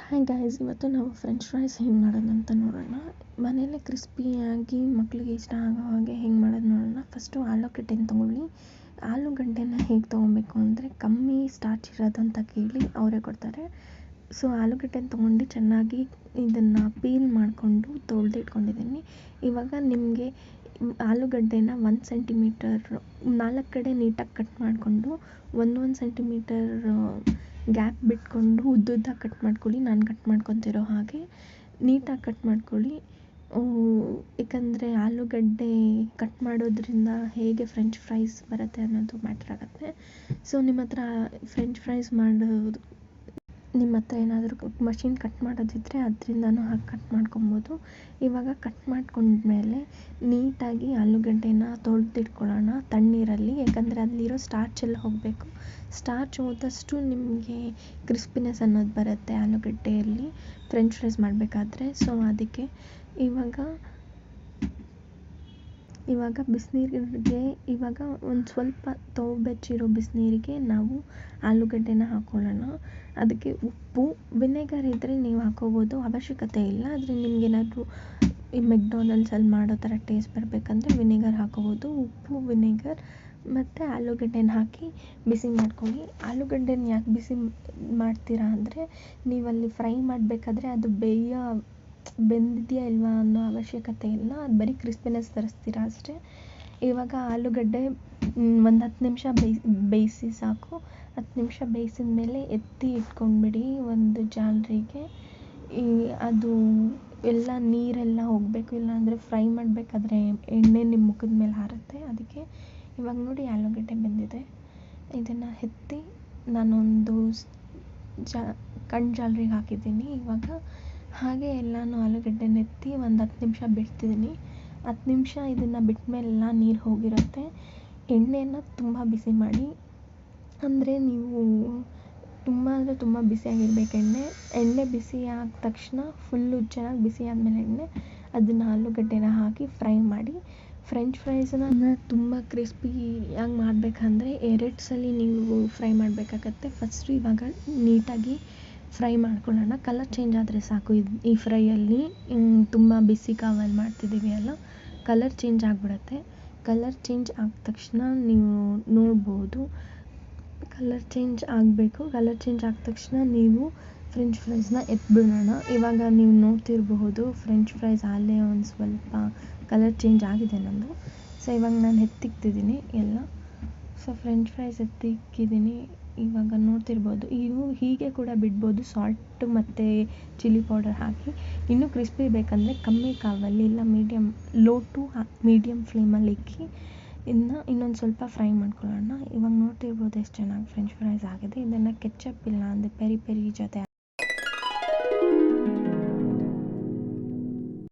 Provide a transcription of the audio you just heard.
Hi guys, ಇವತ್ತು ನಾವು French fries ಹೆಂಗೆ ಮಾಡೋದು ಅಂತ ನೋಡೋಣ. ಮನೆಯಲ್ಲೇ ಕ್ರಿಸ್ಪಿಯಾಗಿ ಮಕ್ಕಳಿಗೆ ಇಷ್ಟ ಆಗೋ ಹಾಗೆ ಹೆಂಗೆ ಮಾಡೋದು ನೋಡೋಣ. ಫಸ್ಟು ಆಲೂಗಡ್ಡೆನ ತೊಗೊಳ್ಳಿ. ಆಲೂಗಡ್ಡೆನ ಹೇಗೆ ತೊಗೊಬೇಕು ಅಂದರೆ ಕಮ್ಮಿ ಸ್ಟಾರ್ಚ್ ಇರೋದಂತ ಕೇಳಿ ಅವರೇ ಕೊಡ್ತಾರೆ. ಸೊ ಆಲೂಗಡ್ಡೆನ ತೊಗೊಂಡು ಚೆನ್ನಾಗಿ ಇದನ್ನು ಪೀಲ್ ಮಾಡಿಕೊಂಡು ತೊಳೆದಿಟ್ಕೊಂಡಿದ್ದೀನಿ. ಇವಾಗ ನಿಮಗೆ ಆಲೂಗಡ್ಡೆನ 1 ಸೆಂಟಿಮೀಟರ್ 4 ಕಡೆ ನೀಟಾಗಿ ಕಟ್ ಮಾಡಿಕೊಂಡು 1 ಸೆಂಟಿಮೀಟರ್ ಗ್ಯಾಪ್ ಬಿಟ್ಕೊಂಡು ಉದ್ದುದ್ದ ಕಟ್ ಮಾಡ್ಕೊಳ್ಳಿ. ನಾನು ಕಟ್ ಮಾಡ್ಕೊತಿರೋ ಹಾಗೆ ನೀಟಾಗಿ ಕಟ್ ಮಾಡ್ಕೊಳ್ಳಿ. ಏಕೆಂದರೆ ಆಲೂಗಡ್ಡೆ ಕಟ್ ಮಾಡೋದ್ರಿಂದ ಹೇಗೆ ಫ್ರೆಂಚ್ ಫ್ರೈಸ್ ಬರುತ್ತೆ ಅನ್ನೋದು ಮ್ಯಾಟ್ರ್ ಆಗುತ್ತೆ. ಸೊ ನಿಮ್ಮ ಹತ್ರ ಫ್ರೆಂಚ್ ಫ್ರೈಸ್ ಮಾಡೋದು ನಿಮ್ಮ ಹತ್ರ ಏನಾದರೂ ಮಷಿನ್ ಕಟ್ ಮಾಡೋದಿದ್ದರೆ ಅದರಿಂದನೂ ಹಾಗೆ ಕಟ್ ಮಾಡ್ಕೊಬೋದು. ಇವಾಗ ಕಟ್ ಮಾಡ್ಕೊಂಡ್ಮೇಲೆ ನೀಟಾಗಿ ಆಲೂಗಡ್ಡೆನ ತೊಳೆದಿಟ್ಕೊಳ್ಳೋಣ ತಣ್ಣೀರಲ್ಲಿ. ಯಾಕಂದರೆ ಅಲ್ಲಿರೋ ಸ್ಟಾರ್ಚ್ ಎಲ್ಲ ಹೋಗಬೇಕು. ಸ್ಟಾರ್ಚ್ ಹೋದಷ್ಟು ನಿಮಗೆ ಕ್ರಿಸ್ಪಿನೆಸ್ ಅನ್ನೋದು ಬರುತ್ತೆ ಆಲೂಗಡ್ಡೆಯಲ್ಲಿ ಫ್ರೆಂಚ್ ಫ್ರೈಸ್ ಮಾಡಬೇಕಾದ್ರೆ. ಸೊ ಅದಕ್ಕೆ ಇವಾಗ ಬಿಸಿನೀರಿಗೆ ಒಂದು ಸ್ವಲ್ಪ ಬೆಚ್ಚಿರೋ ಬಿಸಿನೀರಿಗೆ ನಾವು ಆಲೂಗಡ್ಡೆನ ಹಾಕ್ಕೊಳ್ಳೋಣ. ಅದಕ್ಕೆ ಉಪ್ಪು, ವಿನೆಗರ್ ಇದ್ದರೆ ನೀವು ಹಾಕ್ಕೋಬೋದು, ಅವಶ್ಯಕತೆ ಇಲ್ಲ. ಆದರೆ ನಿಮಗೇನಾದರೂ ಈ ಮೆಕ್ಡೊನಾಲ್ಡ್ಸಲ್ಲಿ ಮಾಡೋ ಥರ ಟೇಸ್ಟ್ ಬರಬೇಕಂದ್ರೆ ವಿನೆಗರ್ ಹಾಕ್ಕೋಬೋದು. ಉಪ್ಪು, ವಿನೆಗರ್ ಮತ್ತು ಆಲೂಗಡ್ಡೆನ ಹಾಕಿ ಬಿಸಿ ಮಾಡ್ಕೊಳ್ಳಿ. ಆಲೂಗಡ್ಡೆನ ಯಾಕೆ ಬಿಸಿ ಮಾಡ್ತೀರಾ ಅಂದರೆ ನೀವಲ್ಲಿ ಫ್ರೈ ಮಾಡಬೇಕಾದ್ರೆ ಅದು ಬೆಂದಿದೆಯಾ ಇಲ್ವಾ ಅನ್ನೋ ಅವಶ್ಯಕತೆ ಇಲ್ಲ. ಅದು ಬರೀ ಕ್ರಿಸ್ಪಿನೆಸ್ ತರಿಸ್ತೀರಾ ಅಷ್ಟೇ. ಇವಾಗ ಆಲೂಗಡ್ಡೆ ಒಂದು 10 ನಿಮಿಷ ಬೇಯಿಸಿ ಸಾಕು. 10 ನಿಮಿಷ ಬೇಯಿಸಿದ ಮೇಲೆ ಎತ್ತಿ ಇಟ್ಕೊಂಡ್ಬಿಡಿ ಒಂದು ಜಾಲರಿಗೆ. ಅದು ಎಲ್ಲ ನೀರೆಲ್ಲ ಹೋಗಬೇಕು, ಇಲ್ಲಾಂದರೆ ಫ್ರೈ ಮಾಡಬೇಕಾದ್ರೆ ಎಣ್ಣೆ ನಿಮ್ಮ ಮುಖದ ಮೇಲೆ ಹಾರುತ್ತೆ. ಅದಕ್ಕೆ ಇವಾಗ ನೋಡಿ ಆಲೂಗಡ್ಡೆ ಬೆಂದಿದೆ. ಇದನ್ನು ಎತ್ತಿ ನಾನೊಂದು ಕಣ್ಣು ಜಾಲರಿಗೆ ಹಾಕಿದ್ದೀನಿ. ಇವಾಗ ಹಾಗೆ ಎಲ್ಲನೂ ಆಲೂಗಡ್ಡೆನ ಎತ್ತಿ ಒಂದು 10 ನಿಮಿಷ ಬಿಡ್ತಿದ್ದೀನಿ. 10 ನಿಮಿಷ ಇದನ್ನು ಬಿಟ್ಟ ಮೇಲೆಲ್ಲ ನೀರು ಹೋಗಿರುತ್ತೆ. ಎಣ್ಣೆನ ತುಂಬ ಬಿಸಿ ಮಾಡಿ, ಅಂದರೆ ನೀವು ತುಂಬ ಬಿಸಿಯಾಗಿರ್ಬೇಕು ಎಣ್ಣೆ ಬಿಸಿ ಆದ ತಕ್ಷಣ ಫುಲ್ಲು ಚೆನ್ನಾಗಿ ಬಿಸಿ ಆದಮೇಲೆ ಅದನ್ನು ಆಲೂಗಡ್ಡೆನ ಹಾಕಿ ಫ್ರೈ ಮಾಡಿ. ಫ್ರೆಂಚ್ ಫ್ರೈಸನ್ನ ತುಂಬ ಕ್ರಿಸ್ಪಿಯಾಗಿ ಮಾಡಬೇಕಂದ್ರೆ 2 ಸಲ ನೀವು ಫ್ರೈ ಮಾಡಬೇಕಾಗತ್ತೆ. ಫಸ್ಟು ಇವಾಗ ನೀಟಾಗಿ ಫ್ರೈ ಮಾಡ್ಕೊಳ್ಳೋಣ. ಕಲರ್ ಚೇಂಜ್ ಆದರೆ ಸಾಕು. ಈ ಫ್ರೈಯಲ್ಲಿ ತುಂಬ ಬಿಸಿ ಕಾವಲ್ಲಿ ಮಾಡ್ತಿದ್ದೀವಿ ಅಲ್ಲ, ಕಲರ್ ಚೇಂಜ್ ಆಗಿಬಿಡುತ್ತೆ. ಕಲರ್ ಚೇಂಜ್ ಆದ ತಕ್ಷಣ ನೀವು ನೋಡ್ಬೋದು, ಕಲರ್ ಚೇಂಜ್ ಆಗಬೇಕು. ಕಲರ್ ಚೇಂಜ್ ಆದ ತಕ್ಷಣ ನೀವು ಫ್ರೆಂಚ್ ಫ್ರೈಸ್ನ ಎತ್ಬಿಡೋಣ. ಇವಾಗ ನೀವು ನೋಡ್ತಿರಬಹುದು ಫ್ರೆಂಚ್ ಫ್ರೈಸ್ ಅಲ್ಲೇ ಒಂದು ಸ್ವಲ್ಪ ಕಲರ್ ಚೇಂಜ್ ಆಗಿದೆ ನಂದು. ಸೊ ಇವಾಗ ನಾನು ಎತ್ತಿಕ್ತಿದ್ದೀನಿ ಎಲ್ಲ. ಸೊ ಫ್ರೆಂಚ್ ಫ್ರೈಸ್ ಎತ್ತಿಕ್ಕಿದ್ದೀನಿ. ಇವಾಗ ನೋಡ್ತಿರ್ಬೋದು, ಹೀಗೆ ಕೂಡ ಬಿಡ್ಬೋದು ಸಾಲ್ಟ್ ಮತ್ತು ಚಿಲ್ಲಿ ಪೌಡರ್ ಹಾಕಿ. ಇನ್ನೂ ಕ್ರಿಸ್ಪಿ ಬೇಕಂದರೆ ಕಮ್ಮಿ ಕಾವಲ್ಲಿ ಇಲ್ಲ ಲೋ ಟು ಮೀಡಿಯಮ್ ಫ್ಲೇಮಲ್ಲಿ ಇಕ್ಕಿ ಇನ್ನೊಂದು ಸ್ವಲ್ಪ ಫ್ರೈ ಮಾಡ್ಕೊಳ್ಳೋಣ. ಇವಾಗ ನೋಡ್ತಿರ್ಬೋದು ಎಷ್ಟು ಚೆನ್ನಾಗಿ ಫ್ರೆಂಚ್ ಫ್ರೈಸ್ ಆಗಿದೆ. ಇದನ್ನು ಕೆಚಪ್ ಇಲ್ಲ ಅಂದರೆ ಪೆರಿ ಜೊತೆ